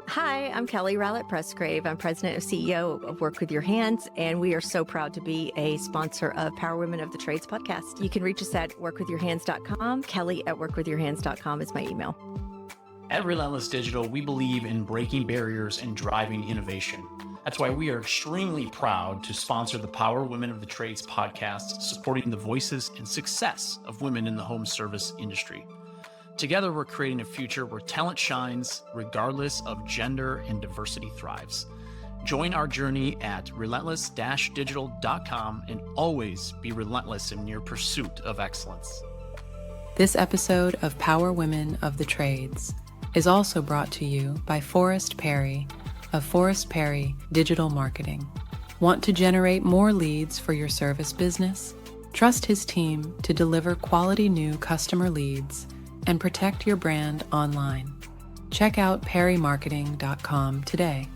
Hi, I'm Kelly Rowlett Pressgrave. I'm president and CEO of Work With Your Hands, and we are so proud to be a sponsor of Power Women of the Trades podcast. You can reach us at workwithyourhands.com. Kelly at workwithyourhands.com is my email. At Relentless Digital, we believe in breaking barriers and driving innovation. That's why we are extremely proud to sponsor the Power Women of the Trades podcast, supporting the voices and success of women in the home service industry. Together, we're creating a future where talent shines, regardless of gender, and diversity thrives. Join our journey at relentless-digital.com and always be relentless in your pursuit of excellence. This episode of Power Women of the Trades is also brought to you by Forrest Perry of Forrest Perry Digital Marketing. Want to generate more leads for your service business? Trust his team to deliver quality new customer leads and protect your brand online. Check out perrymarketing.com today.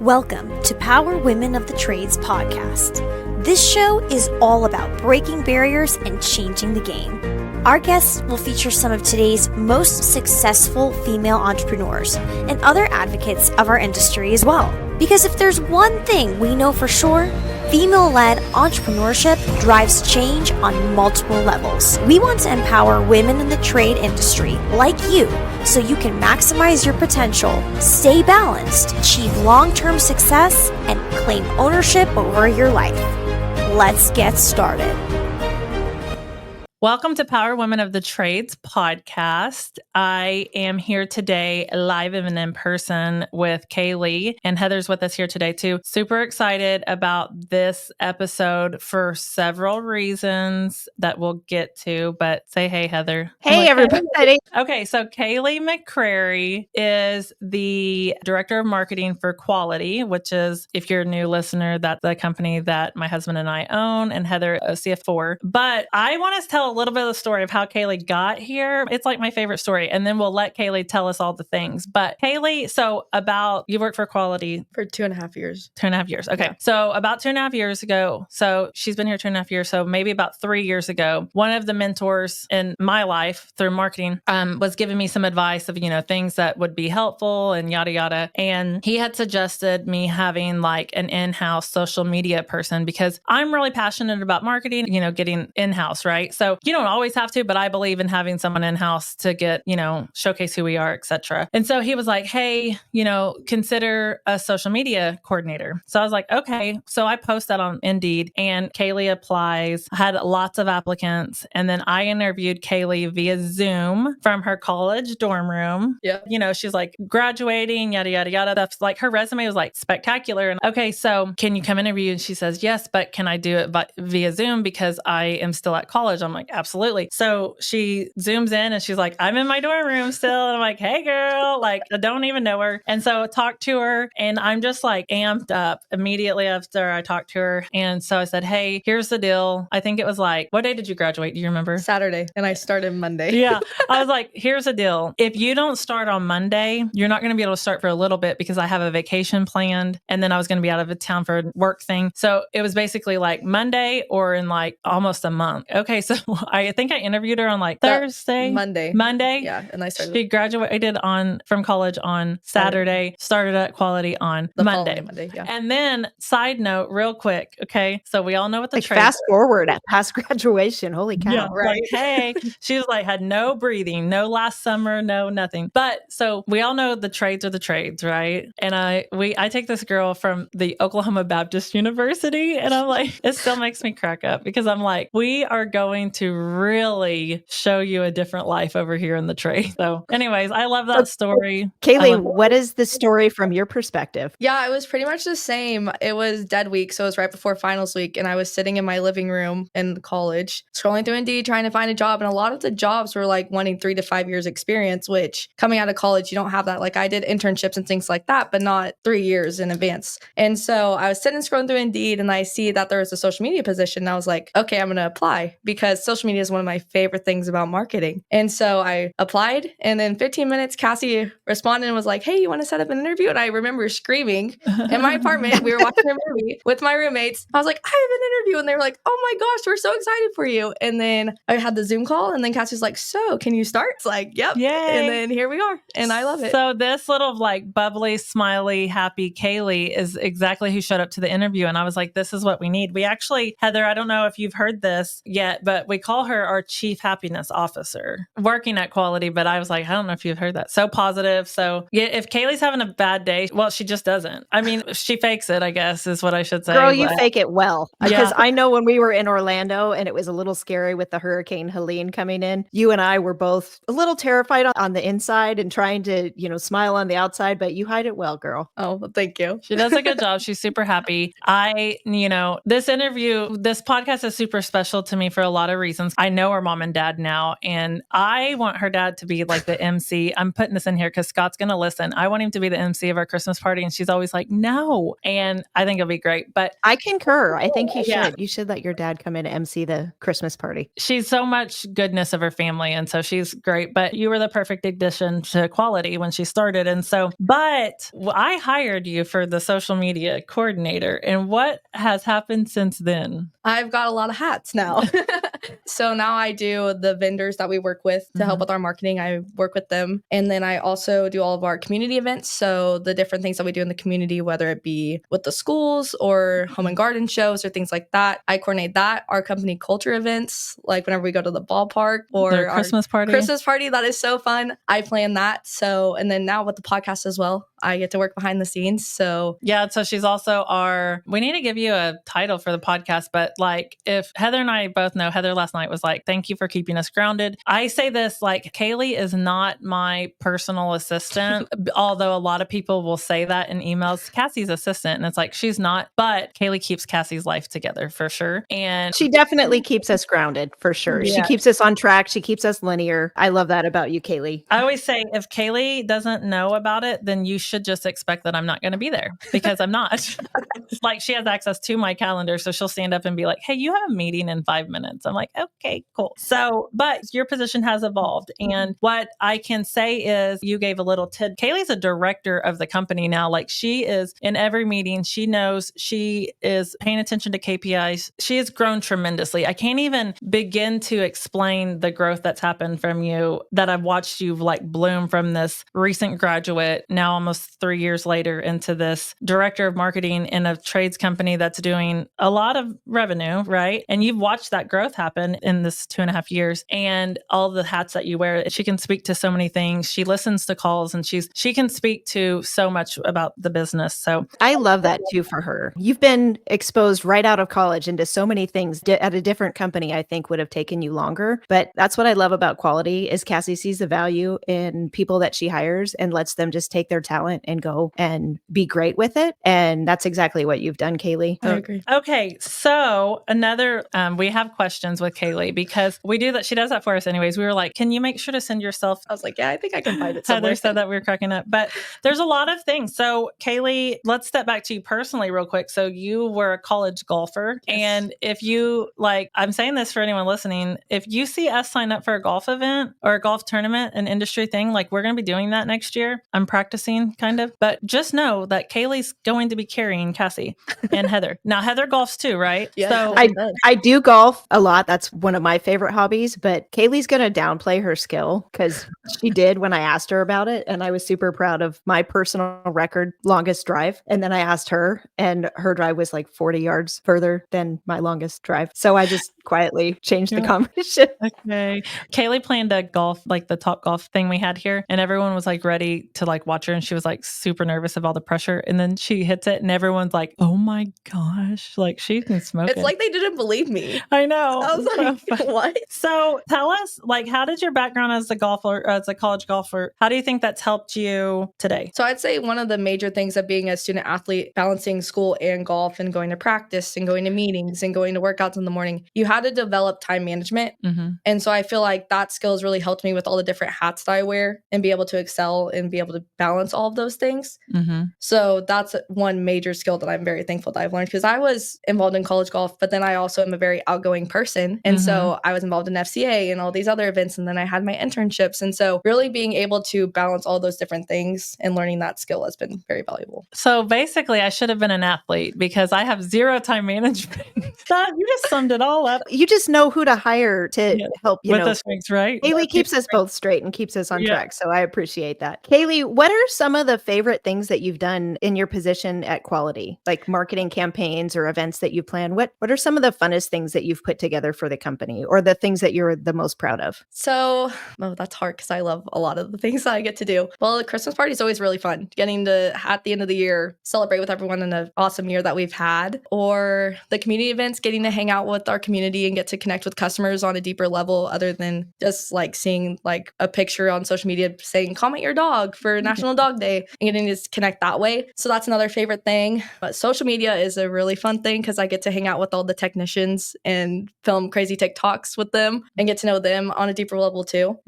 Welcome to Power Women of the Trades podcast. This show is all about breaking barriers and changing the game. Our guests will feature some of today's most successful female entrepreneurs and other advocates of our industry as well. Because if there's one thing we know for sure, female-led entrepreneurship drives change on multiple levels. We want to empower women in the trade industry like you so you can maximize your potential, stay balanced, achieve long-term success, and claim ownership over your life. Let's get started. Welcome to Power Women of the Trades podcast. I am here today live and in person with Kailee, and Heather's with us here today too. Super excited about this episode for several reasons that we'll get to, but say hey, Heather. Hey, everybody. Okay, so Kailee McCrary is the director of marketing for Quality, which is, if you're a new listener, that's the company that my husband and I own, and Heather, a CF4. But I want to tell a little bit of the story of how Kailee got here. It's like my favorite story. And then we'll let Kailee tell us all the things. But Kailee, you worked for Quality for 2.5 years. 2.5 years. Okay. Yeah. So about 2.5 years ago, so she's been here 2.5 years. So maybe about 3 years ago, one of the mentors in my life through marketing was giving me some advice of, things that would be helpful and yada, yada. And he had suggested me having like an in-house social media person because I'm really passionate about marketing, getting in-house, right? So you don't always have to, but I believe in having someone in-house to get, showcase who we are, etc. And so he was like, hey, consider a social media coordinator. So I was like, okay. So I post that on Indeed and Kailee applies, had lots of applicants. And then I interviewed Kailee via Zoom from her college dorm room. Yeah. She's like graduating, yada, yada, yada. That's like her resume was like spectacular. And okay, so can you come interview? And she says, yes, but can I do it via Zoom because I am still at college? I'm like, absolutely. So she zooms in and she's like, I'm in my dorm room still. And I'm like, hey girl, like I don't even know her. And so I talked to her and I'm just like amped up immediately after I talked to her. And so I said, hey, here's the deal. I think it was like, what day did you graduate? Do you remember? Saturday. And I started Monday. Yeah. I was like, here's the deal. If you don't start on Monday, you're not going to be able to start for a little bit because I have a vacation planned. And then I was going to be out of town for a work thing. So it was basically like Monday or in like almost a month. Okay. So I think I interviewed her on like Thursday. Monday. Yeah. And I started. She graduated from college on Saturday, started at Quality on Monday. Yeah. And then side note real quick. Okay. So we all know what the trade. Fast forward at past graduation. Holy cow. Yeah, right. Like, hey, she was like, had no breathing, no last summer, no nothing. But so we all know the trades are the trades, right? And I take this girl from the Oklahoma Baptist University and I'm like, it still makes me crack up because I'm like, we are going to really show you a different life over here in the trade. So anyways, I love that story. Kailee, what is the story from your perspective? Yeah, it was pretty much the same. It was dead week. So it was right before finals week. And I was sitting in my living room in college, scrolling through Indeed, trying to find a job. And a lot of the jobs were like wanting 3 to 5 years experience, which coming out of college, you don't have that. Like I did internships and things like that, but not 3 years in advance. And so I was sitting scrolling through Indeed and I see that there was a social media position. And I was like, okay, I'm going to apply because social social media is one of my favorite things about marketing. And so I applied, and then 15 minutes, Cassie responded and was like, hey, you want to set up an interview? And I remember screaming in my apartment. We were watching a movie with my roommates. I was like, I have an interview. And they were like, oh my gosh, we're so excited for you. And then I had the Zoom call, and then Cassie's like, so can you start? It's like, yep. Yay. And then here we are. And I love it. So this little like bubbly, smiley, happy Kailee is exactly who showed up to the interview. And I was like, this is what we need. We actually, Heather, I don't know if you've heard this yet, but we call her our Chief Happiness Officer working at Quality. But I was like, I don't know if you've heard that. So positive. So yeah, if Kaylee's having a bad day, well, she just doesn't. I mean, she fakes it, I guess is what I should say. Girl, you fake it well. Because Yeah. I know when we were in Orlando and it was a little scary with the Hurricane Helene coming in, you and I were both a little terrified on the inside and trying to, smile on the outside, but you hide it well, girl. Oh, well, thank you. She does a good job. She's super happy. This podcast is super special to me for a lot of reasons. I know her mom and dad now, and I want her dad to be like the MC. I'm putting this in here because Scott's going to listen. I want him to be the MC of our Christmas party. And she's always like, no. And I think it'll be great. But I concur. I think you should. Yeah. You should let your dad come in and MC the Christmas party. she's so much goodness of her family. And so she's great. But you were the perfect addition to Quality when she started. And so, but I hired you for the social media coordinator. And what has happened since then? I've got a lot of hats now. So now I do the vendors that we work with to help with our marketing. I work with them. And then I also do all of our community events. So the different things that we do in the community, whether it be with the schools or home and garden shows or things like that, I coordinate that. Our company culture events, like whenever we go to the ballpark or Their Christmas party. Christmas party, that is so fun. I plan that. So, and then now with the podcast as well, I get to work behind the scenes. So yeah, so she's also we need to give you a title for the podcast, but like if Heather and I both know, Heather last night was like, thank you for keeping us grounded. I say this, like Kailee is not my personal assistant, although a lot of people will say that in emails, Cassie's assistant. And it's like, she's not, but Kailee keeps Cassie's life together for sure. And she definitely keeps us grounded for sure. Yeah. She keeps us on track. She keeps us linear. I love that about you, Kailee. I always say if Kailee doesn't know about it, then you should just expect that I'm not going to be there because I'm not. Like she has access to my calendar. So she'll stand up and be like, hey, you have a meeting in 5 minutes. I'm like, okay, cool. So, but your position has evolved. And what I can say is you gave a little tid. Kaylee's a director of the company now. Like she is in every meeting. She knows she is paying attention to KPIs. She has grown tremendously. I can't even begin to explain the growth that's happened from you that I've watched you like bloom from this recent graduate, now almost 3 years later, into this director of marketing in a trades company that's doing a lot of revenue, right? And you've watched that growth happen in this 2.5 years and all the hats that you wear. She can speak to so many things. She listens to calls and she can speak to so much about the business. So I love that too for her. You've been exposed right out of college into so many things at a different company. I think would have taken you longer, but that's what I love about Quality is Cassie sees the value in people that she hires and lets them just take their talent and go and be great with it. And that's exactly what you've done, Kailee. I agree. Okay. So another, we have questions with Kailee because we do that. She does that for us anyways. We were like, can you make sure to send yourself? I was like, yeah, I think I can find it somewhere. Heather said that we were cracking up, but there's a lot of things. So Kailee, let's step back to you personally real quick. So you were a college golfer. Yes. And if you I'm saying this for anyone listening, if you see us sign up for a golf event or a golf tournament, an industry thing, like we're going to be doing that next year. I'm practicing kind of, but just know that Kaylee's going to be carrying Cassie and Heather. Now Heather golfs too, right? Yeah, So I do golf a lot. That's one of my favorite hobbies, but Kaylee's going to downplay her skill because she did when I asked her about it. And I was super proud of my personal record longest drive. And then I asked her and her drive was like 40 yards further than my longest drive. So I just quietly changed the competition. okay. Kailee planned a golf, like the top golf thing we had here. And everyone was like ready to like watch her. And she was like super nervous of all the pressure. And then she hits it and everyone's like, oh my gosh, like she can smoke It's like they didn't believe me. I know. I was like, what? So tell us, like, how did your background as a golfer, as a college golfer, how do you think that's helped you today? So I'd say one of the major things of being a student athlete, balancing school and golf and going to practice and going to meetings and going to workouts in the morning, you have had to develop time management. And so I feel like that skill has really helped me with all the different hats that I wear and be able to excel and be able to balance all of those things. So that's one major skill that I'm very thankful that I've learned, because I was involved in college golf, but then I also am a very outgoing person. And so I was involved in FCA and all these other events. And then I had my internships. And so really being able to balance all those different things and learning that skill has been very valuable. So basically, I should have been an athlete because I have zero time management. You just summed it all up. You just know who to hire to help you with know. the strengths, right? Kailee keeps us both straight and keeps us on track. So I appreciate that. Kailee, what are some of the favorite things that you've done in your position at Quality, like marketing campaigns or events that you plan? What are some of the funnest things that you've put together for the company, or the things that you're the most proud of? So, that's hard because I love a lot of the things that I get to do. Well, the Christmas party is always really fun. Getting to, at the end of the year, celebrate with everyone in an awesome year that we've had. Or the community events, getting to hang out with our community and get to connect with customers on a deeper level, other than just like seeing like a picture on social media saying, comment your dog for National Dog Day, and getting to connect that way. So that's another favorite thing. But social media is a really fun thing because I get to hang out with all the technicians and film crazy TikToks with them and get to know them on a deeper level too.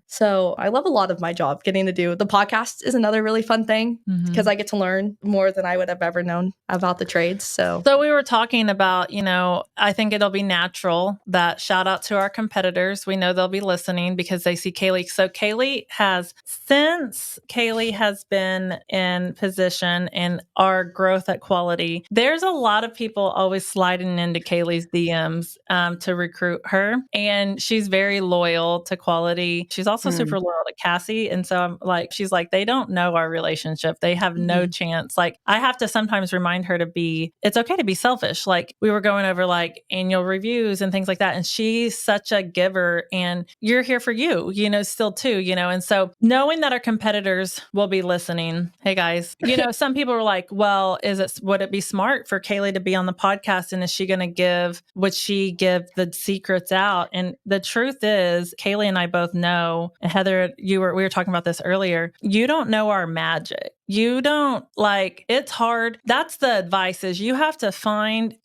So I love a lot of my job. Getting to do the podcast is another really fun thing because I get to learn more than I would have ever known about the trades. So we were talking about, I think it'll be natural that shout out to our competitors. We know they'll be listening because they see Kailee. So since Kailee has been in position in our growth at Quality, there's a lot of people always sliding into Kailee's DMs to recruit her. And she's very loyal to Quality. She's also super loyal to Cassie. And so I'm like, she's like, they don't know our relationship. They have no chance. Like, I have to sometimes remind her it's okay to be selfish. Like, we were going over like annual reviews and things like that. And she's such a giver, and you're here for you, still too, and so knowing that our competitors will be listening. Hey guys, some people were like, well, would it be smart for Kailee to be on the podcast? And would she give the secrets out? And the truth is, Kailee and I both know, and Heather, we were talking about this earlier, you don't know our magic. You don't it's hard. That's the advice, is you have to find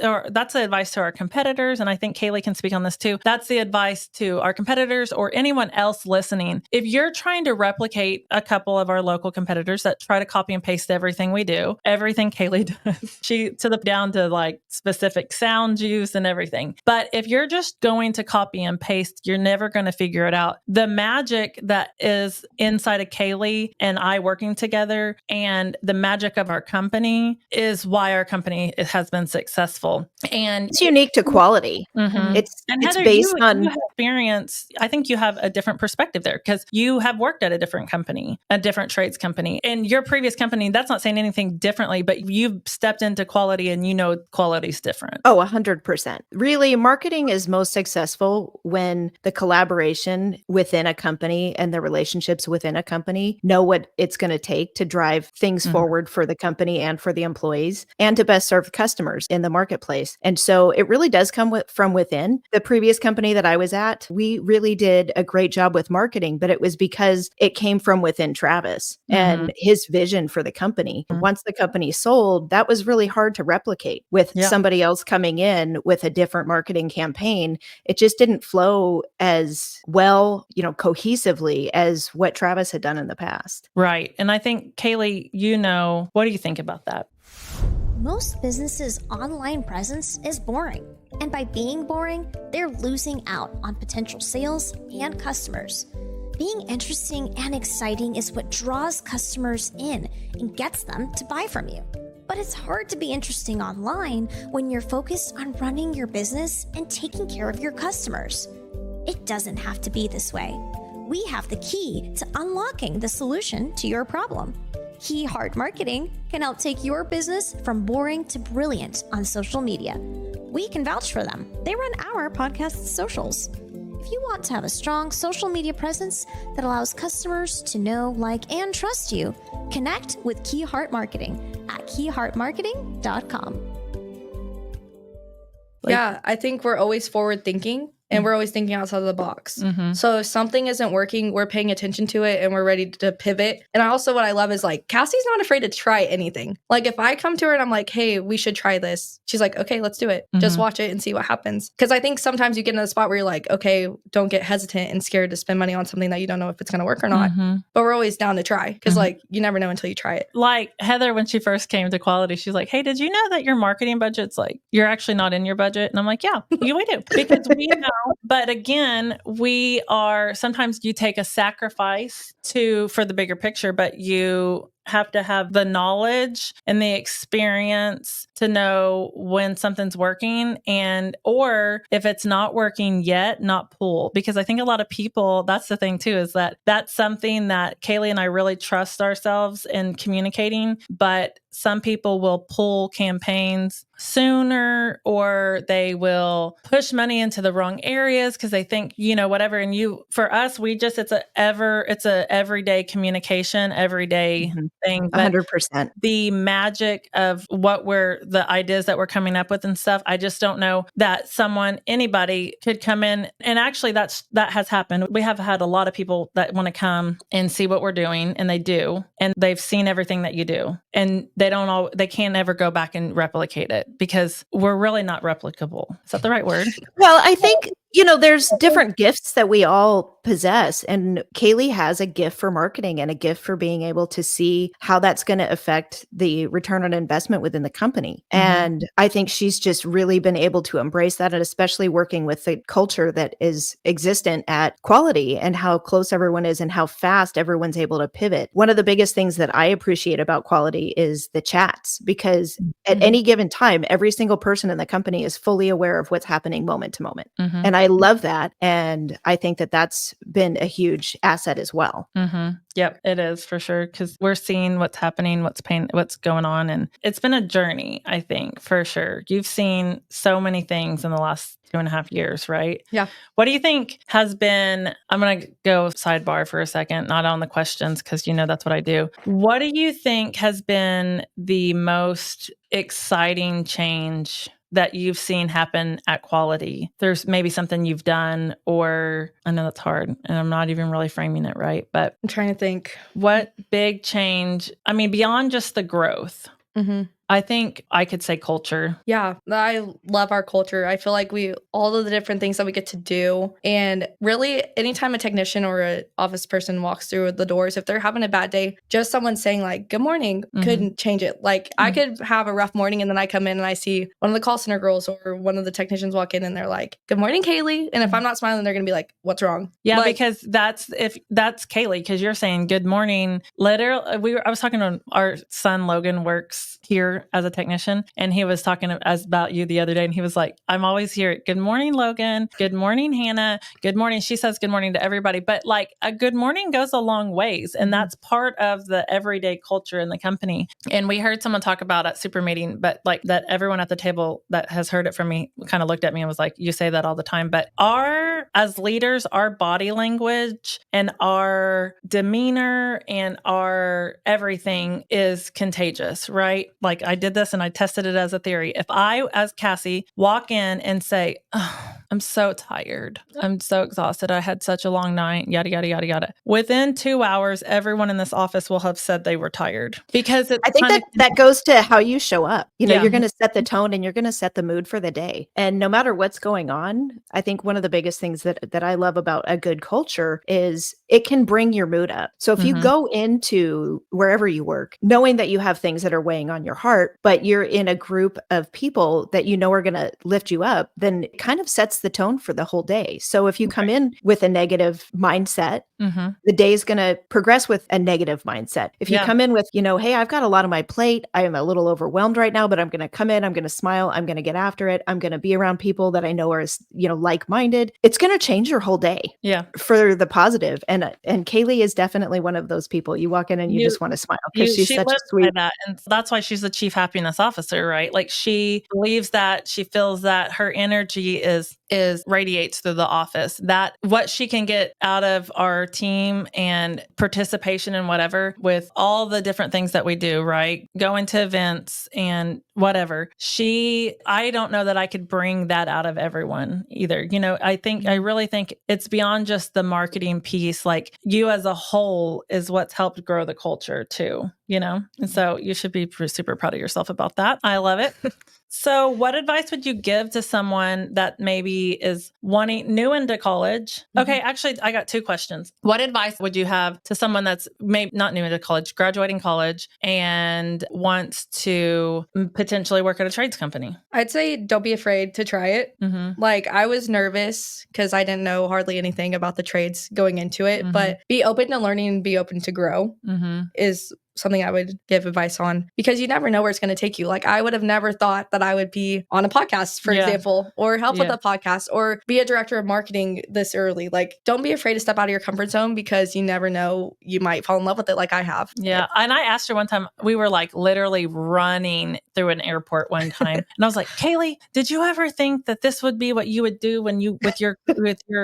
or that's the advice to our competitors. And I think Kailee can speak on this too. That's the advice to our competitors or anyone else listening. If you're trying to replicate a couple of our local competitors that try to copy and paste everything we do, everything Kailee does, down to specific sound use and everything. But if you're just going to copy and paste, you're never going to figure it out. The magic that is inside of Kailee and I working together, and the magic of our company is why our company has been successful. And it's unique to Quality. It's Heather, based on you have experience. I think you have a different perspective there because you have worked at a different company, a different trades company. And your previous company, that's not saying anything differently, but you've stepped into Quality and quality's different. Oh, 100%. Really, marketing is most successful when the collaboration within a company and the relationships within a company know what it's going to take to drive things forward for the company and for the employees and to best serve customers in the marketplace. And so it really does come from within. The previous company that I was at, we really did a great job with marketing, but it was because it came from within Travis and his vision for the company. Once the company sold, that was really hard to replicate with somebody else coming in with a different marketing campaign. It just didn't flow as well, cohesively as what Travis had done in the past. Right. And I think, Kailee, what do you think about that? Most businesses' online presence is boring. And by being boring, they're losing out on potential sales and customers. Being interesting and exciting is what draws customers in and gets them to buy from you. But it's hard to be interesting online when you're focused on running your business and taking care of your customers. It doesn't have to be this way. We have the key to unlocking the solution to your problem. Kee Hart Marketing can help take your business from boring to brilliant on social media. We can vouch for them. They run our podcast socials. If you want to have a strong social media presence that allows customers to know, like, and trust you, connect with Kee Hart Marketing at keehartmarketing.com. Yeah, I think we're always forward thinking. and we're always thinking outside of the box. Mm-hmm. So if something isn't working, we're paying attention to it and we're ready to pivot. And also what I love is like Cassie's not afraid to try anything. Like if I come to her and I'm like, hey, we should try this, she's like, okay, let's do it. Just watch it and see what happens. Because I think sometimes you get in a spot where you're like, okay, don't get hesitant and scared to spend money on something that you don't know if it's going to work or not. But we're always down to try because like you never know until you try it. Like Heather, when she first came to Quality, she's like, hey, did you know that your marketing budget's like, you're actually not in your budget? And I'm like, yeah, we do. Because we know. But again, we are, sometimes you take a sacrifice for the bigger picture, but you have to have the knowledge and the experience to know when something's working or if it's not working yet, not pull. Because I think a lot of people, that's the thing too, is that that's something that Kailee and I really trust ourselves in communicating, but some people will pull campaigns sooner or they will push money into the wrong areas because they think, whatever. And for us, it's a everyday communication, everyday thing. But 100%. the magic of the ideas that we're coming up with and stuff, I just don't know that anybody could come in. And actually that has happened. We have had a lot of people that want to come and see what we're doing, and they do. And they've seen everything that you do. And they can't ever go back and replicate it because we're really not replicable. Is that the right word? Well, I think, there's different gifts that we all possess. And Kailee has a gift for marketing and a gift for being able to see how that's going to affect the return on investment within the company. And I think she's just really been able to embrace that, and especially working with the culture that is existent at Quality and how close everyone is and how fast everyone's able to pivot. One of the biggest things that I appreciate about Quality is the chats, because at any given time, every single person in the company is fully aware of what's happening moment to moment. And I love that. And I think that that's been a huge asset as well. Yep, it is for sure. Because we're seeing what's happening, what's going on. And it's been a journey, I think, for sure. You've seen so many things in the last 2.5 years, right? Yeah. What do you think has been, I'm going to go sidebar for a second, not on the questions, because that's what I do. What do you think has been the most exciting change that you've seen happen at Quality? There's maybe something you've done, or I know that's hard and I'm not even really framing it right, but I'm trying to think. What big change, beyond just the growth, I think I could say culture. Yeah, I love our culture. I feel like all of the different things that we get to do. And really, anytime a technician or an office person walks through the doors, if they're having a bad day, just someone saying like, good morning, couldn't change it. Like I could have a rough morning and then I come in and I see one of the call center girls or one of the technicians walk in and they're like, good morning, Kailee. And if I'm not smiling, they're going to be like, what's wrong? Yeah, because that's Kailee, because you're saying good morning. Literally, I was talking to our son, Logan, works here as a technician, and he was talking about you the other day, and he was like, I'm always here. Good morning, Logan. Good morning, Hannah. Good morning. She says good morning to everybody, but like a good morning goes a long ways, and that's part of the everyday culture in the company. And we heard someone talk about at super meeting, but like that everyone at the table that has heard it from me kind of looked at me and was like, you say that all the time, but as leaders, our body language and our demeanor and our everything is contagious, right? Like I did this and I tested it as a theory. If I, as Cassie, walk in and say, oh, I'm so tired, I'm so exhausted, I had such a long night, yada, yada, yada, yada. Within 2 hours, everyone in this office will have said they were tired, because I think that goes to how you show up. You're going to set the tone and you're going to set the mood for the day. And no matter what's going on, I think one of the biggest things that I love about a good culture is it can bring your mood up. So if you go into wherever you work, knowing that you have things that are weighing on your heart, but you're in a group of people that are going to lift you up, then it kind of sets the tone for the whole day. So if you come in with a negative mindset, the day is going to progress with a negative mindset. If you come in with, hey, I've got a lot on my plate, I am a little overwhelmed right now, but I'm going to come in, I'm going to smile, I'm going to get after it, I'm going to be around people that I know are, like-minded. It's going to change your whole day for the positive. And Kailee is definitely one of those people. You walk in and you just want to smile because she's such a sweet. That. And that's why she's the chief happiness officer, right? Like she believes that, she feels that her energy is radiates through the office, that what she can get out of our team and participation in whatever with all the different things that we do, right? Going to events and whatever. I don't know that I could bring that out of everyone either. I really think it's beyond just the marketing piece. Like you as a whole is what's helped grow the culture too, And so you should be super proud of yourself about that. I love it. So what advice would you give to someone that maybe is new into college? Okay, actually, I got two questions. What advice would you have to someone that's maybe not new into college, graduating college, and wants to potentially work at a trades company? I'd say don't be afraid to try it. Like I was nervous because I didn't know hardly anything about the trades going into it, but be open to learning and be open to grow is something I would give advice on, because you never know where it's going to take you. Like I would have never thought that I would be on a podcast, for example, or help with a podcast or be a director of marketing this early. Like don't be afraid to step out of your comfort zone, because you never know, you might fall in love with it like I have. Yeah. And I asked her one time, we were like literally running through an airport one time. And I was like, Kailee, did you ever think that this would be what you would do with your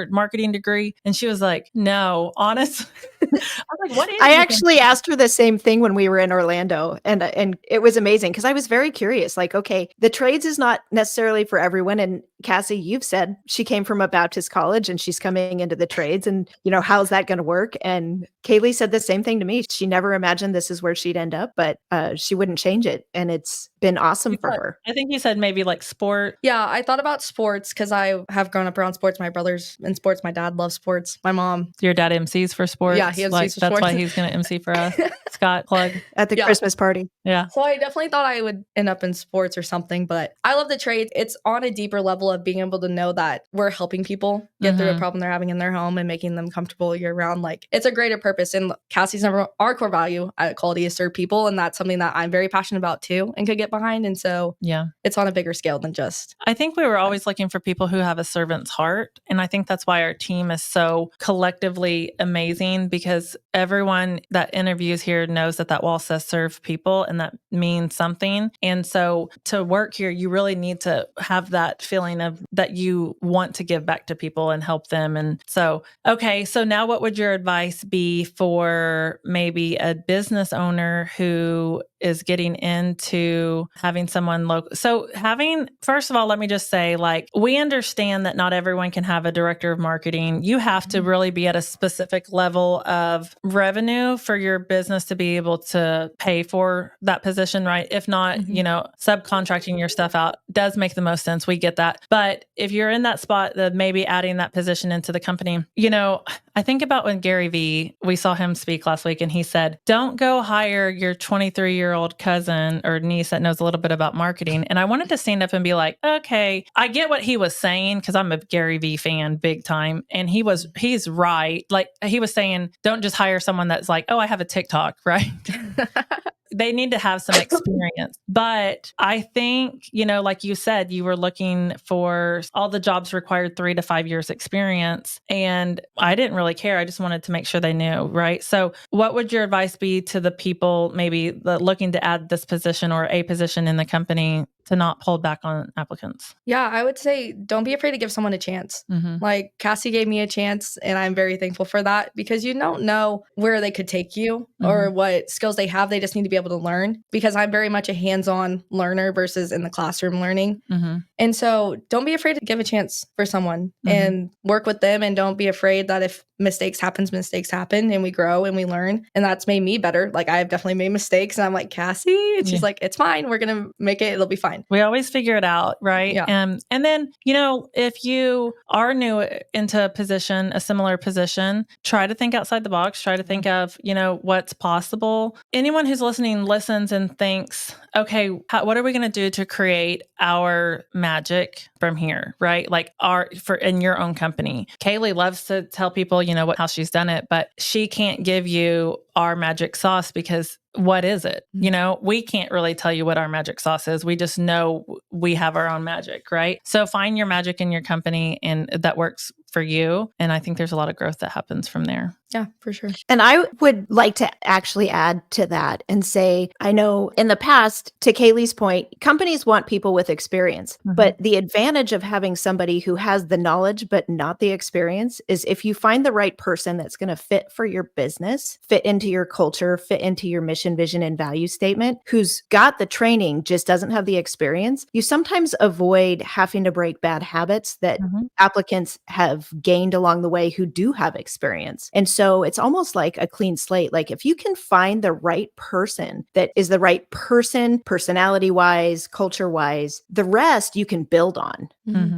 marketing degree? And she was like, no, honest. I was like, what is I actually asked her the same thing when we were in Orlando, and it was amazing because I was very curious. Like, okay, the trades is not necessarily for everyone. And Cassie, you've said she came from a Baptist college and she's coming into the trades, and how's that going to work? And Kailee said the same thing to me. She never imagined this is where she'd end up, but she wouldn't change it, and it's been awesome for her. I think you said maybe like sport. Yeah, I thought about sports because I have grown up around sports. My brother's in sports. My dad loves sports. My mom. Your dad MCs for sports? Yeah, he MCs for that's sports. Why he's going to MC for us. Scott, plug. At the Christmas party. Yeah. So I definitely thought I would end up in sports or something, but I love the trade. It's on a deeper level of being able to know that we're helping people get through a problem they're having in their home and making them comfortable year round. Like it's a greater purpose. And Cassie's our core value at Quality is serve people. And that's something that I'm very passionate about too and could get behind. And so it's on a bigger scale than just. I think we were always looking for people who have a servant's heart. And I think that's why our team is so collectively amazing, because everyone that interviews here knows that wall says serve people, and that means something. And so to work here, you really need to have that feeling of that you want to give back to people and help them. And so, okay, so now what would your advice be for maybe a business owner who is getting into having someone local? So first of all, let me just say, like, we understand that not everyone can have a director of marketing. You have to really be at a specific level of revenue for your business to be able to pay for that position, right? If not, subcontracting your stuff out does make the most sense. We get that. But if you're in that spot, that maybe adding that position into the company, I think about when Gary Vee, we saw him speak last week, and he said, don't go hire your 23-year-old cousin or niece that knows a little bit about marketing. And I wanted to stand up and be like, okay, I get what he was saying, because I'm a Gary Vee fan big time. And he's right. Like he was saying, don't just hire someone that's like, oh, I have a TikTok, right? They need to have some experience. But I think, like you said, you were looking for all the jobs required 3 to 5 years experience. And I didn't really care. I just wanted to make sure they knew, right? So what would your advice be to the people maybe looking to add this position or a position in the company to not hold back on applicants? Yeah, I would say don't be afraid to give someone a chance. Like Cassie gave me a chance, and I'm very thankful for that, because you don't know where they could take you or what skills they have. They just need to be able to learn, because I'm very much a hands-on learner versus in the classroom learning. And so don't be afraid to give a chance for someone and work with them. And don't be afraid that if mistakes happen, and we grow and we learn. And that's made me better. Like I have definitely made mistakes, and I'm like, Cassie, and she's like, it's fine. We're going to make it. It'll be fine. We always figure it out, right? Yeah. And then, if you are new into a similar position, try to think outside the box, try to think of, what's possible. Anyone who's listening listens and thinks, okay, what are we going to do to create our magic from here, right? Like in your own company. Kailee loves to tell people, how she's done it, but she can't give you our magic sauce, because what is it? We can't really tell you what our magic sauce is. We just know we have our own magic, right? So find your magic in your company, and that works for you. And I think there's a lot of growth that happens from there. Yeah, for sure. And I would like to actually add to that and say, I know in the past, to Kaylee's point, companies want people with experience, but the advantage of having somebody who has the knowledge but not the experience is if you find the right person that's going to fit for your business, fit into your culture, fit into your mission, vision, and value statement, who's got the training, just doesn't have the experience, you sometimes avoid having to break bad habits that applicants have gained along the way who do have experience. And so it's almost like a clean slate. Like if you can find the right person that is the right person, personality wise, culture wise, the rest you can build on.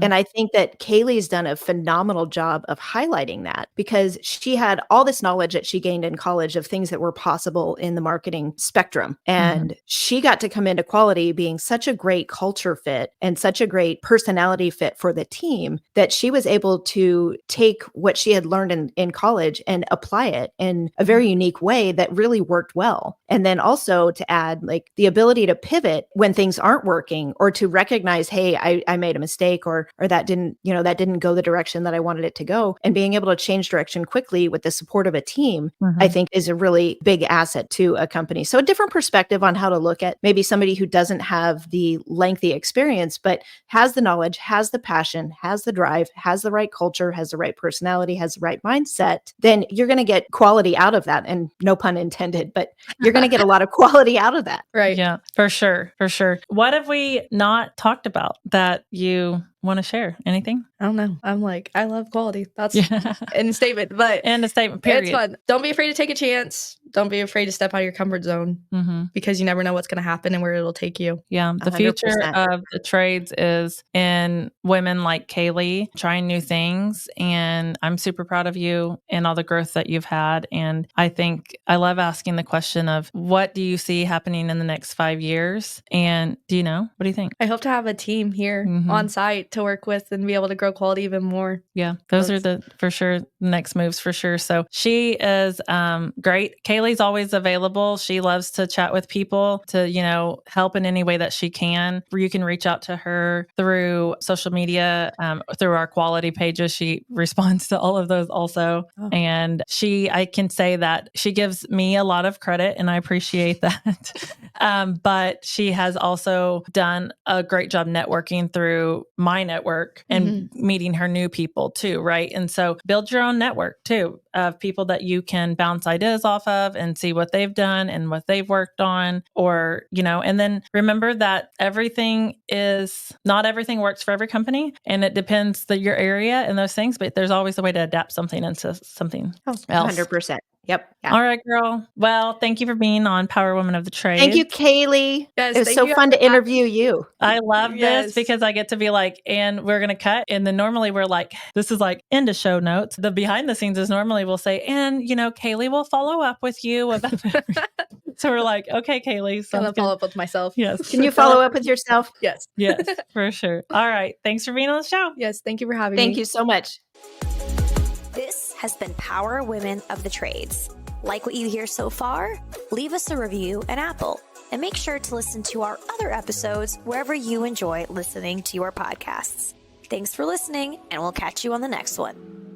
And I think that Kaylee's done a phenomenal job of highlighting that because she had all this knowledge that she gained in college of things that were possible in the marketing spectrum. And she got to come into quality being such a great culture fit and such a great personality fit for the team that she was able to take what she had learned in college and apply it in a very unique way that really worked well. And then also to add like the ability to pivot when things aren't working or to recognize, hey, I made a mistake or that didn't go the direction that I wanted it to go. And being able to change direction quickly with the support of a team, I think is a really big asset to a company. So a different perspective on how to look at maybe somebody who doesn't have the lengthy experience, but has the knowledge, has the passion, has the drive, has the right culture, has the right personality, has the right mindset, then you're going to get quality out of that. And no pun intended, but you're going to get a lot of quality out of that. Right. Yeah, for sure. For sure. What have we not talked about that you want to share? Anything? I don't know. I'm like, I love quality. That's in a statement, but And a statement, period. it's fun. Don't be afraid to take a chance. Don't be afraid to step out of your comfort zone because you never know what's going to happen and where it'll take you. Yeah. The 100%. future of the trades is in women like Kailee trying new things. And I'm super proud of you and all the growth that you've had. And I think I love asking the question of what do you see happening in the next 5 years? And do you know? What do you think? I hope to have a team here on site to work with and be able to grow quality even more. Yeah, those are the for sure next moves for sure. So she is great. Kaylee's always available. She loves to chat with people to, help in any way that she can. You can reach out to her through social media, through our quality pages. She responds to all of those also. Oh. And I can say that she gives me a lot of credit and I appreciate that. But she has also done a great job networking through my network and meeting her new people too, right? And so build your own network too of people that you can bounce ideas off of and see what they've done and what they've worked on, or, and then remember that not everything works for every company and it depends your area and those things, but there's always a way to adapt something into something else. 100%. Yep. Yeah. All right, girl. Well, thank you for being on Power Women of the Trade. Thank you, Kaylee. Yes, it was so fun to interview you. I love this because I get to be like, and we're going to cut. And then normally we're like, this is like into show notes. The behind the scenes is normally we'll say, and Kaylee will follow up with you about So we're like, okay, Kaylee. I'm going to follow up with myself. Yes. Can you follow up with yourself? Yes. Yes, for sure. All right. Thanks for being on the show. Yes. Thank you for having me. Thank you so much. This has been Power Women of the Trades. Like what you hear so far? Leave us a review in Apple and make sure to listen to our other episodes wherever you enjoy listening to your podcasts. Thanks for listening, and we'll catch you on the next one.